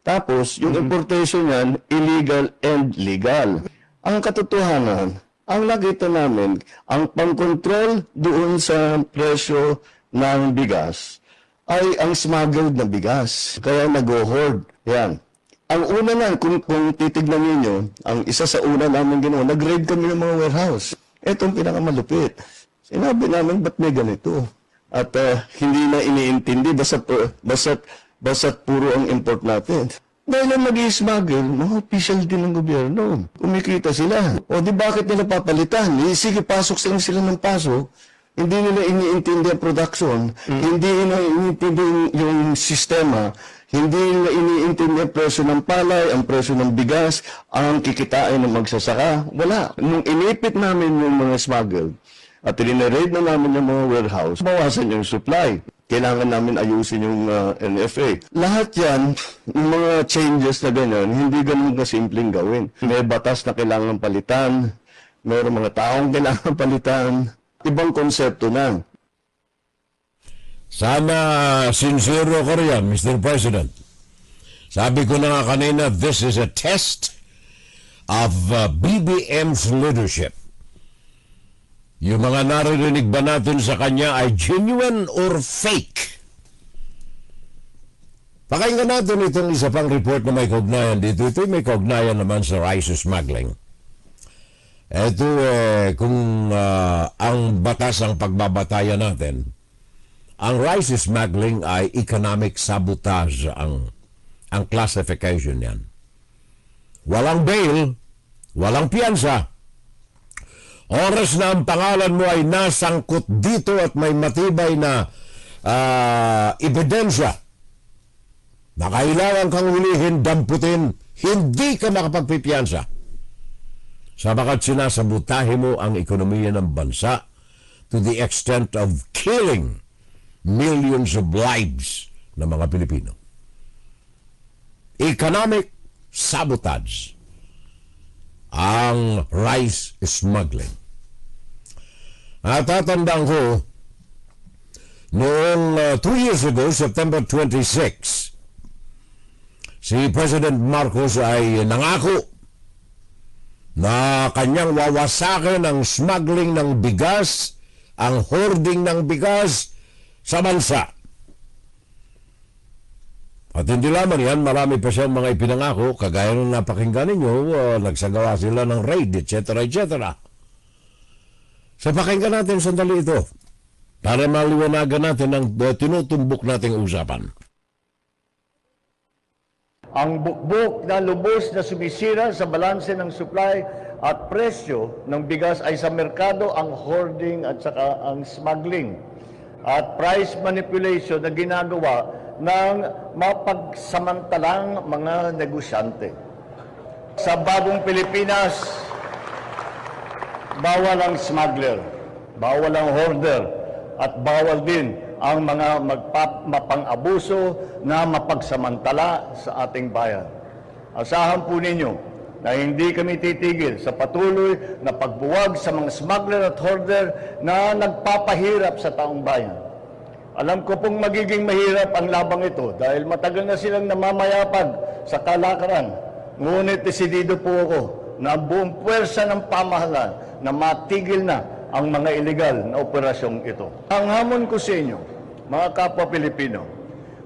Tapos, yung importation yan, illegal and legal. Ang katotohanan, ang nakita namin, ang pang-control doon sa presyo ng bigas ay ang smuggled na bigas. Kaya nag-hoard. Yan. Ang una na, kung titignan ninyo, ang isa sa una namin ginawa, nag-raid kami ng mga warehouse. Itong pinakamalupit. Sinabi namin, ba't may ganito? At hindi na iniintindi, basta't puro ang import natin. Dahil ang nag-i-smuggle, mga official din ng gobyerno. Kumikita sila. O di bakit nila papalitan? Sige, pasok sila ng pasok. Hindi nila iniintindi ang production. Hindi nila iniintindi yung sistema. Hindi nila iniintindi ang presyo ng palay, ang presyo ng bigas, ang kikitain ng magsasaka. Wala. Nung inipit namin yung mga smuggled, at rinaraid na namin yung mga warehouse, bawasan yung supply. Kailangan namin ayusin yung NFA. Lahat yan, yung mga changes na ganyan, hindi ganun na simpleng gawin. May batas na kailangan palitan, mayroong mga taong kailangan palitan, ibang konsepto na. Sana sincero ko riyan, Mr. President. Sabi ko na nga kanina, this is a test of BBM's leadership. Yung mga naririnig ba natin sa kanya ay genuine or fake? Pakinggan natin itong isa pang report na may kaugnayan dito. Ito may kaugnayan naman sa rice smuggling. Ito kung ang batas ang pagbabatayan natin, ang rice smuggling ay economic sabotage ang classification yan. Walang bail, walang piyansa. Oras na ang pangalan mo ay nasangkot dito at may matibay na ebidensya na kailangan kang hulihin, damputin, hindi ka makapagpipiyansa. Sabagat sinasabutahe mo ang ekonomiya ng bansa to the extent of killing millions of lives ng mga Pilipino. Economic sabotage ang rice smuggling. At tatandaan ko, noong 2 years ago, September 26, si President Marcos ay nangako na kanyang wawasakin ang smuggling ng bigas, ang hoarding ng bigas sa bansa. At hindi lamang yan, marami pa siyang mga ipinangako, kagaya nung napakinggan ninyo, nagsagawa sila ng raid, etc., etc. So pakinggan natin sandali ito para maliwanagan natin ang tinutumbok nating usapan. Ang bukbok na lubos na sumisira sa balanse ng supply at presyo ng bigas ay sa merkado ang hoarding at saka ang smuggling at price manipulation na ginagawa ng mapagsamantalang mga negosyante. Sa bagong Pilipinas, bawal ang smuggler, bawal ang hoarder, at bawal din ang mga mapang-abuso na mapagsamantala sa ating bayan. Asahan po ninyo na hindi kami titigil sa patuloy na pagbuwag sa mga smuggler at hoarder na nagpapahirap sa taong bayan. Alam ko pong magiging mahirap ang labang ito dahil matagal na silang namamayapag sa kalakaran. Ngunit desidido po ako na ang buong puwersa ng pamahalaan na matigil na ang mga illegal na operasyong ito. Ang hamon ko sa inyo, mga kapwa Pilipino,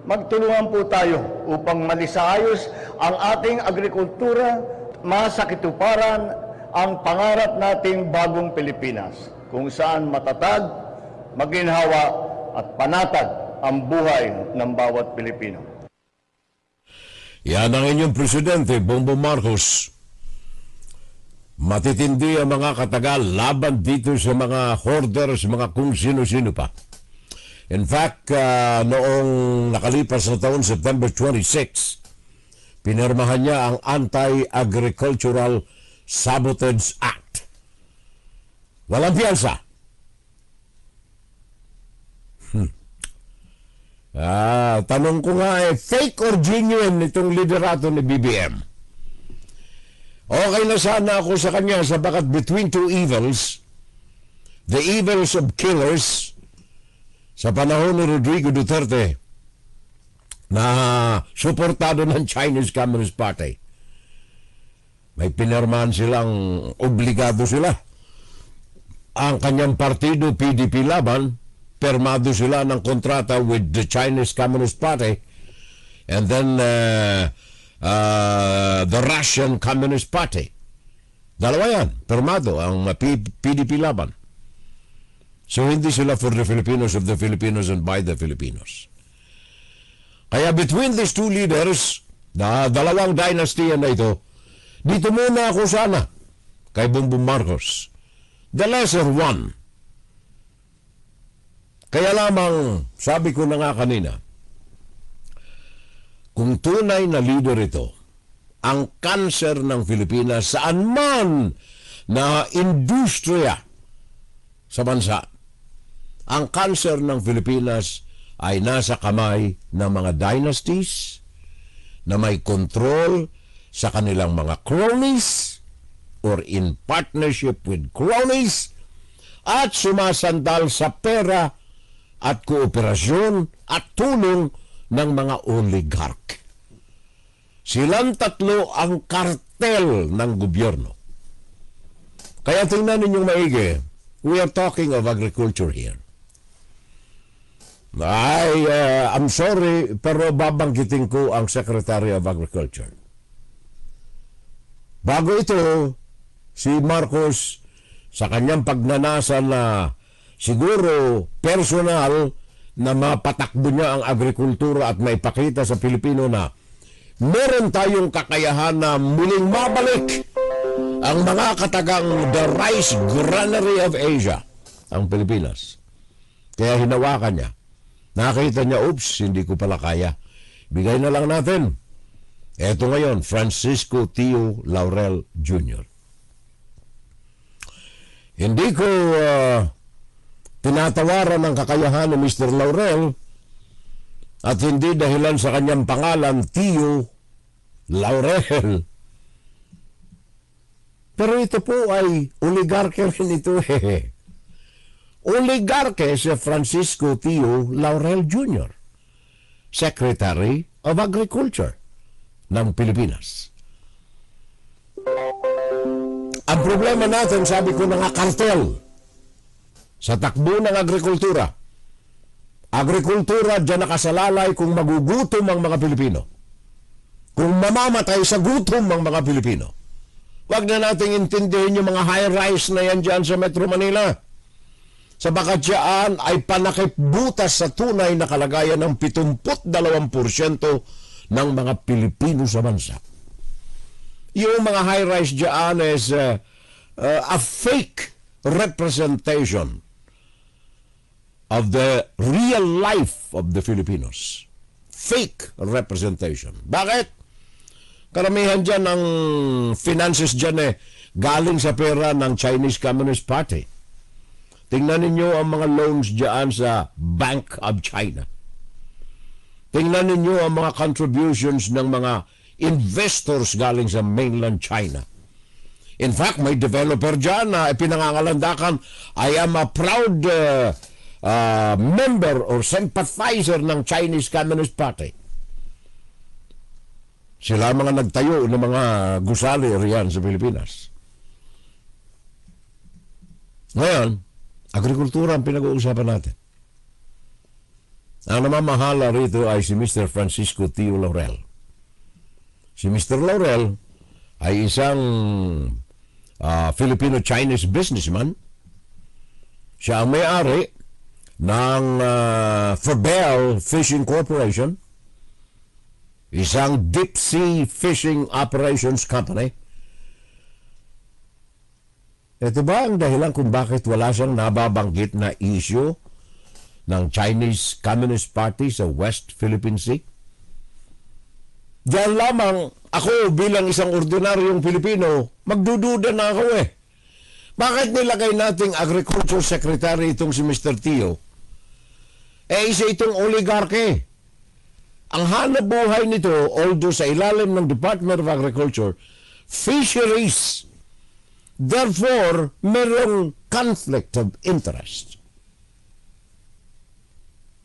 magtulungan po tayo upang malisaayos ang ating agrikultura, masakituparan ang pangarap nating bagong Pilipinas, kung saan matatag, maginhawa at panatag ang buhay ng bawat Pilipino. Yan ang inyong Presidente, Bongbong Marcos. Matitindi ang mga katagal laban dito sa mga hoarders, mga kung sino-sino pa. In fact, noong nakalipas na taon, September 26, pinirmahan niya ang Anti-Agricultural Sabotage Act. Walang piyansa. Tanong ko nga fake or genuine itong liderato ni BBM? Okay na sana ako sa kanya sabagat between two evils, the evils of killers sa panahon ni Rodrigo Duterte na suportado ng Chinese Communist Party. May pinirmahan silang obligado sila. Ang kanyang partido, PDP Laban, permado sila ng kontrata with the Chinese Communist Party and then the Russian Communist Party. Dalawa yan, permado ang PDP Laban. So hindi sila for the Filipinos, of the Filipinos, and by the Filipinos. Kaya between these two leaders, dalawang dynasty na ito, dito muna ako sana kay Bongbong Marcos. The lesser one. Kaya lamang, sabi ko na nga kanina, kung tunay na leader ito, ang kanser ng Pilipinas saan man na industriya sa bansa, ang kanser ng Pilipinas ay nasa kamay ng mga dynasties na may control sa kanilang mga cronies or in partnership with cronies at sumasandal sa pera at kooperasyon at tulong ng mga oligarch. Silang tatlo ang kartel ng gobyerno. Kaya tingnan ninyong maigi, we are talking of agriculture here. I'm sorry, pero babanggitin ko ang Secretary of Agriculture. Bago ito, si Marcos, sa kanyang pagnanasa na siguro personal na mapatakbo niya ang agrikultura at maipakita sa Pilipino na meron tayong kakayahan na muling mabalik ang mga katagang the rice granary of Asia, ang Pilipinas. Kaya hinawakan niya. Nakita niya, oops, hindi ko pala kaya. Bigay na lang natin. Eto ngayon, Francisco Tio Laurel Jr. Hindi ko tinatawaran ng kakayahan ni Mr. Laurel at hindi dahilan sa kanyang pangalan, Tio Laurel. Pero ito po ay oligarke rin ito. Oligarke si Francisco Tio Laurel Jr., Secretary of Agriculture ng Pilipinas. Ang problema natin, sabi ko na nga, kartel sa takbo ng agrikultura. Agrikultura, dyan nakasalalay kung magugutom ang mga Pilipino. Kung mamamatay sa gutom ang mga Pilipino. Huwag na nating intindihin yung mga high-rise na yan dyan sa Metro Manila. Sabagat dyan ay panakipbutas sa tunay na kalagayan ng 72% ng mga Pilipino sa bansa. Yung mga high-rise dyan is a fake representation of the real life of the Filipinos. Fake representation. Bakit? Karamihan dyan ng finances dyan galing sa pera ng Chinese Communist Party. Tingnan ninyo ang mga loans dyan sa Bank of China. Tingnan ninyo ang mga contributions ng mga investors galing sa mainland China. In fact, may developer dyan na pinangangalandakan, I am a proud member or sympathizer ng Chinese Communist Party. Sila mga nagtayo ng mga gusali riyan sa Pilipinas. Ngayon, agrikultura ang pinag-uusapan natin. Ang namamahala rito ay si Mr. Francisco Tio Laurel. Si Mr. Laurel ay isang Filipino-Chinese businessman. Siya ang may-ari ng Fabel Fishing Corporation, isang deep sea fishing operations company. Ito ba ang dahilan kung bakit wala siyang nababanggit na issue ng Chinese Communist Party sa West Philippine Sea? Diyan lamang ako bilang isang ordinaryong Pilipino, magdududa na ako eh. Bakit nilagay nating Agriculture Secretary itong si Mr. Tio? Isa itong oligarke. Ang hanap buhay nito, although sa ilalim ng Department of Agriculture, fisheries. Therefore, merong conflict of interest.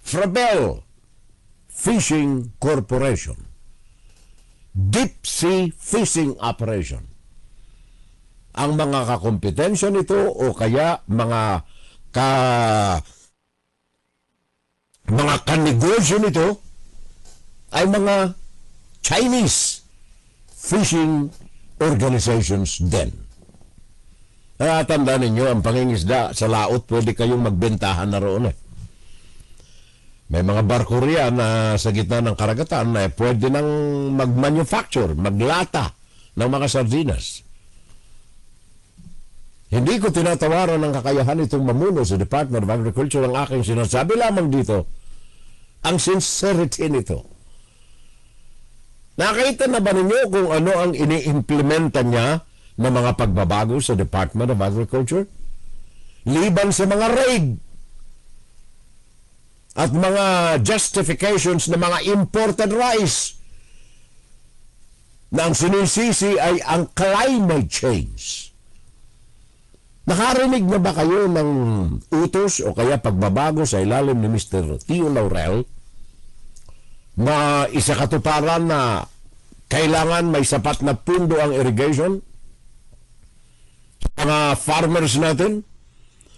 Fabel Fishing Corporation. Deep Sea Fishing Operation. Ang mga kakompetensya nito o kaya mga kanegosyo nito ay mga Chinese fishing organizations din. Tandaan ninyo, ang pangingisda sa laot, pwede kayong magbentahan na roon eh. May mga barko riyan na sa gitna ng karagatan na pwede nang mag-manufacture, maglata ng mga sardinas. Hindi ko tinatawaran ng kakayahan itong mamuno sa Department of Agriculture. Ang aking sinasabi lamang dito, ang sincerity nito. Nakita na ba ninyo kung ano ang ini-implementa niya na mga pagbabago sa Department of Agriculture? Liban sa mga raid at mga justifications ng mga imported rice na ang sinisisi ay ang climate change. Nakarinig na ba kayo ng utos o kaya pagbabago sa ilalim ni Mr. Tio Laurel na isakatuparan na kailangan may sapat na pundo ang irrigation sa mga farmers natin?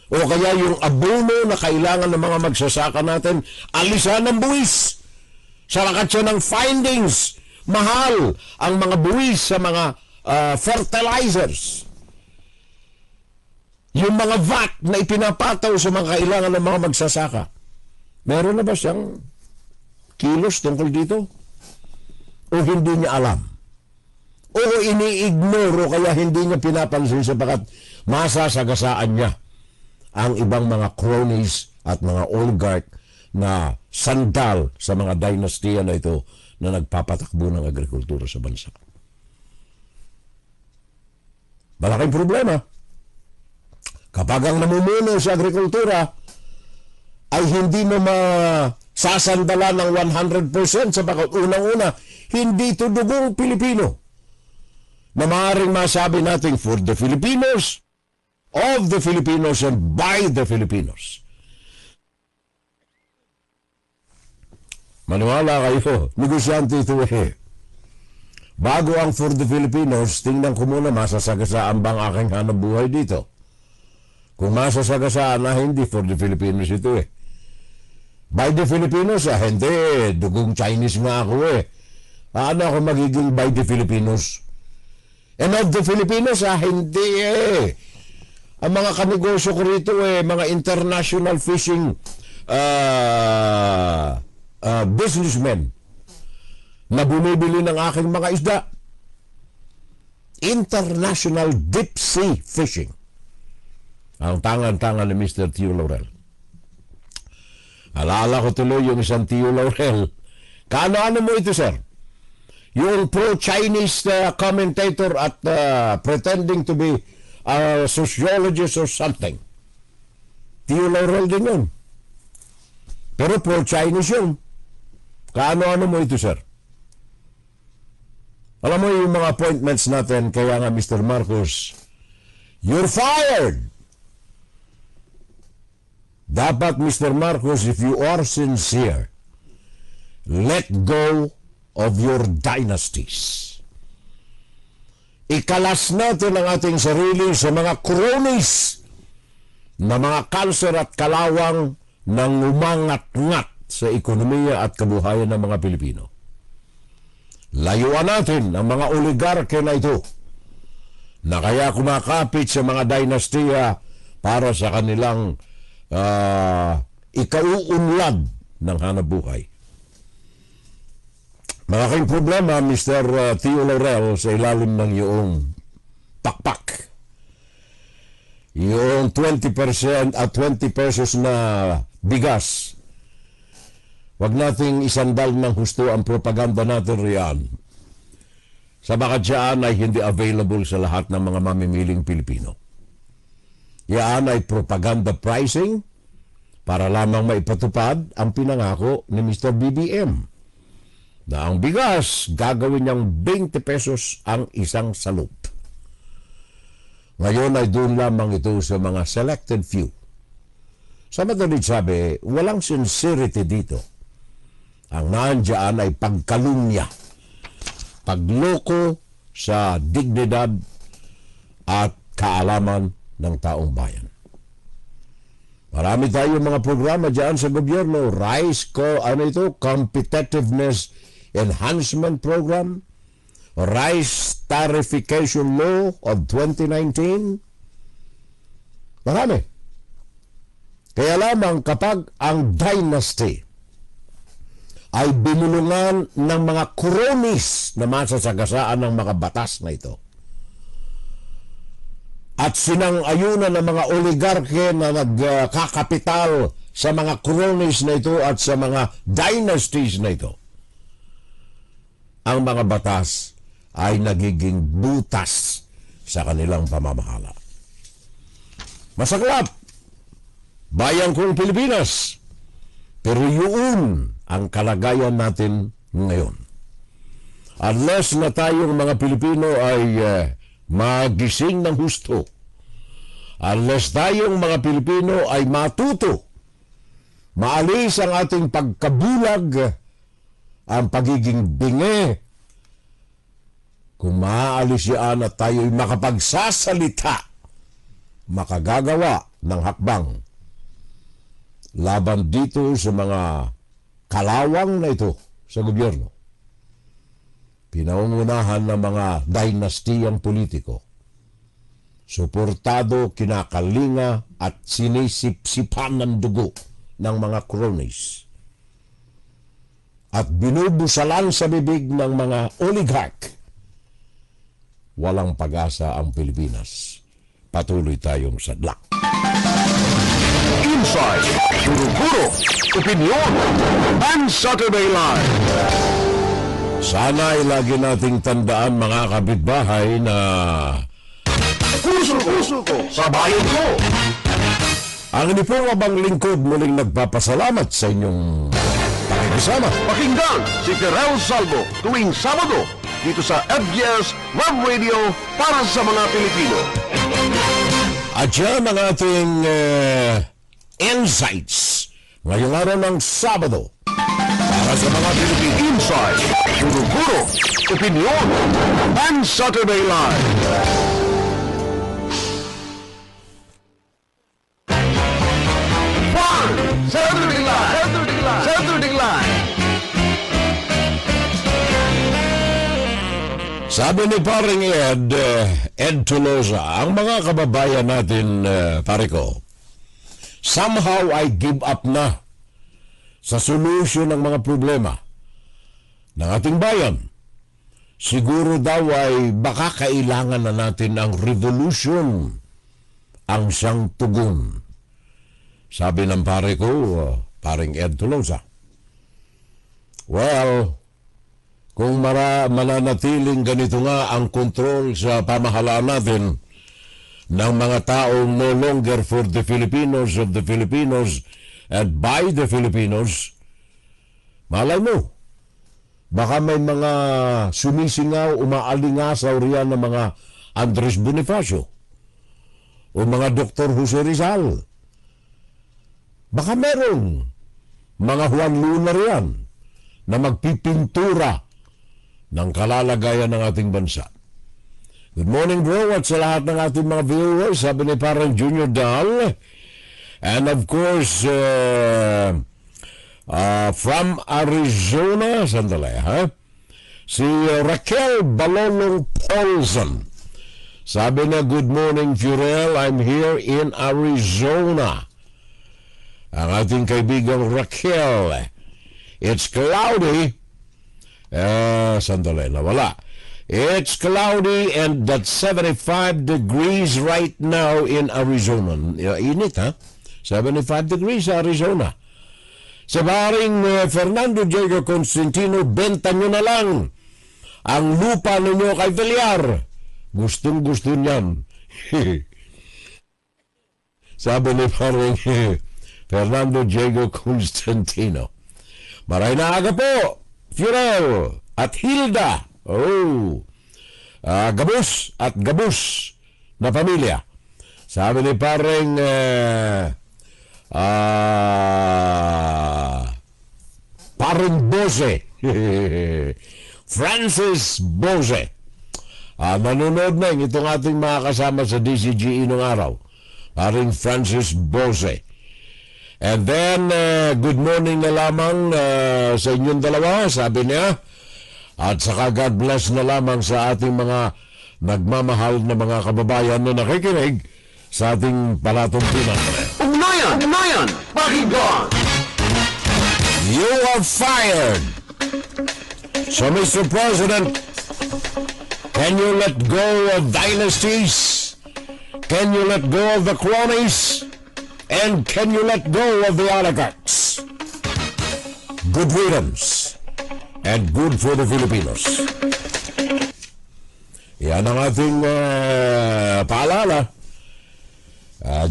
O kaya yung abono na kailangan ng mga magsasaka natin, alisan ng buwis. Sarakat siya ng findings. Mahal ang mga buwis sa mga fertilizers. Yung mga VAT na ipinapataw sa mga kailangan ng mga magsasaka. Meron na ba siyang kilos tungkol dito? O hindi niya alam? O ini-ignore o kaya hindi niya pinapansin sapagat masasagasaan niya ang ibang mga cronies at mga oligarch na sandal sa mga dynastiya na ito na nagpapatakbo ng agrikultura sa bansa. Malaking problema. Kapag ang namumuno sa agrikultura ay hindi na masasandala ng 100% sapagat unang-una, hindi ito dugong Pilipino na maaaring masabi natin for the Filipinos, of the Filipinos, and by the Filipinos. Maniwala kayo, negosyante ito eh. Bago ang for the Filipinos, tingnan ko muna masasagasaan bang aking hanap buhay dito. Kung masasagasaan na hindi for the Filipinos ito eh. By the Filipinos, hindi. Dugong Chinese nga ako eh. Ano ako magiging by the Filipinos? And of the Filipinos, hindi eh. Ang mga kanegosyo ko rito eh, mga international fishing businessmen na bumibili ng aking mga isda. International deep sea fishing. Ang tangan-tangan ni Mr. Tio Laurel. Alala ko tuloy yung isang Tio Laurel. Kaano-ano mo ito, sir? Yung pro-Chinese commentator at pretending to be a sociologist or something. Tio Laurel din yun. Pero pro-Chinese yun. Kaano-ano mo ito, sir? Alam mo yung mga appointments natin, kaya nga Mr. Marcos, you're fired! Dapat, Mr. Marcos, if you are sincere, let go of your dynasties. Ikalas natin ang ating sarili sa mga cronies na mga kanser at kalawang ng umangat-ngat sa ekonomiya at kabuhayan ng mga Pilipino. Layuan natin ang mga oligarke na ito na kaya kumakapit sa mga dynastiya para sa kanilang ikauunlad ng hanapbuhay. Malaking problema, Mr. Tio Laurel, sa ilalim ng iyong pakpak. Yung 20% at 20 pesos na bigas. Wag nating isandal ng husto ang propaganda natin riyan. Sa bakadyaan ay hindi available sa lahat ng mga mamimiling Pilipino. Yan ay propaganda pricing para lamang maipatupad ang pinangako ni Mr. BBM na ang bigas gagawin niyang 20 pesos ang isang salop. Ngayon ay doon lamang ito sa mga selected few. Sa madalit sabi, walang sincerity dito. Ang nandiyan ay pagkalumya, pagloko sa dignidad at kaalaman ng taong bayan. Marami tayong mga programa dyan sa gobyerno. Competitiveness Enhancement Program, Rice Tarification Law of 2019. Marami. Kaya lamang kapag ang dynasty ay binulungan ng mga cronies na masasagasaan ng mga batas na ito at sinang-ayunan ng mga oligarke na nagkakapital sa mga cronies na ito at sa mga dynasties na ito, ang mga batas ay nagiging butas sa kanilang pamamahala. Masaklap, bayan kong Pilipinas, pero yun ang kalagayan natin ngayon. Unless na tayong mga Pilipino ay magising ng husto, unless tayong mga Pilipino ay matuto, maalis ang ating pagkabulag, ang pagiging bingi, kung maaalis yan at tayo'y makapagsasalita, makagagawa ng hakbang laban dito sa mga kalawang na ito sa gobyerno. Pinaungunahan ng mga dynastiyang politiko. Suportado, kinakalinga at sinisipsipan ng dugo ng mga cronies. At binubusalan sa bibig ng mga oligarch. Walang pag-asa ang Pilipinas. Patuloy tayong sadlak. Inside, Guro-Guro, Opinion, and Saturday Live. Sana ay lagi nating tandaan, mga kapitbahay, na Puso ko sa bayan ko. ang hindi po abang lingkod muling nagpapasalamat sa inyong pakikisama. Pakinggan si Terrell Salvo tuwing Sabado dito sa FGS Web Radio para sa mga Pilipino. At yan ang ating insights ngayong araw ng Sabado para sa mga Pilipino. Inside, Guro-Guro, Opinion, and Saturday Live. Saturday Live. Sabi ni paring Ed Tolosa, ang mga kababayan natin, pare ko, somehow I give up na sa solusyon ng mga problema ng ating bayan. Siguro daw ay baka kailangan na natin ang revolution ang siyang tugon. Sabi ng pare ko, paring Ed Tolosa. Well, kung mananatiling ganito nga ang kontrol sa pamahalaan natin ng mga taong no longer for the Filipinos, of the Filipinos, and by the Filipinos, malay mo, baka may mga sumisingaw, umaalingasaw riyan ng mga Andres Bonifacio o mga Dr. Jose Rizal. Baka meron mga Juan Luna riyan na magpipintura ng kalalagayan ng ating bansa. Good morning, bro, at sa lahat ng ating mga viewers, sabi ni parang Junior Dal. And of course, from Arizona, sandali, ha? Si Raquel Balolong Paulson. Sabi na, good morning, Jurel. I'm here in Arizona. Ang ating kaibigang Raquel. It's cloudy. Sandali, nawala. It's cloudy and that's 75 degrees right now in Arizona. Init, ha? 75 degrees sa Arizona. Sa baring Fernando Diego Constantino, benta nyo na lang ang lupa ninyo kay Villar. Gustong-gusto niyan. Sabi ni paring Fernando Diego Constantino. Maray na aga po, Furel at Hilda. Gabus at gabus na pamilya. Sabi ni paring paring Bose. Francis Bose. Nanonood na itong ating mga kasama sa DCGE nung araw. Paring Francis Bose. And then, good morning na lamang sa inyong dalawa, sabi niya. At saka God bless na lamang sa ating mga nagmamahal na mga kababayan na nakikinig sa ating palatuntunan. Ugnayan, pakinggan! You are fired! So, Mr. President, can you let go of dynasties? Can you let go of the cronies? And can you let go of the oligarchs? Good riddance. And good for the Filipinos. Yan ang ating paalala.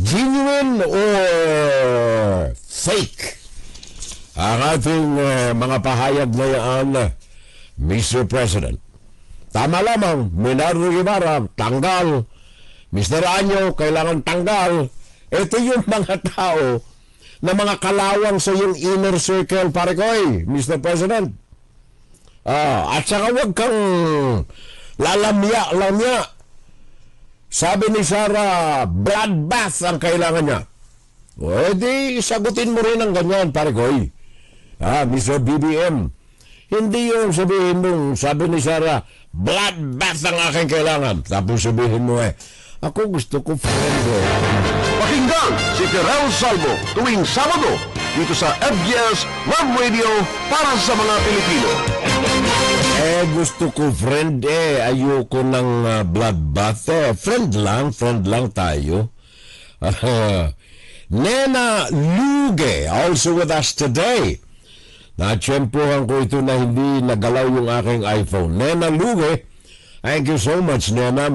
Genuine or fake ang ating mga pahayag na yan, Mr. President. Tama lamang, Minardo Guevara, tanggal. Mr. Anyo, kailangan tanggal. Ito yung mga tao na mga kalawang sa yung inner circle, pare ko, Mr. President. At saka huwag kang lalamya. Sabi ni Sarah, bloodbath ang kailangan niya. O, di, sagutin mo rin ang ganyan, pare ko. Mr. BBM. Hindi yung sabihin mong, sabi ni Sarah, bloodbath ang aking kailangan. Tapos sabihin mo ako gusto ko friend. Pakinggan si Terrell Salvo tuwing Sabado dito sa FBS Web Radio para sa mga Pilipino. Gusto ko friend ayoko ng bloodbath. Friend lang tayo. Nena Luge also with us today. Na-tsempohan ko ito na hindi nagalaw yung aking iPhone. Nena Luge, thank you so much, Nena.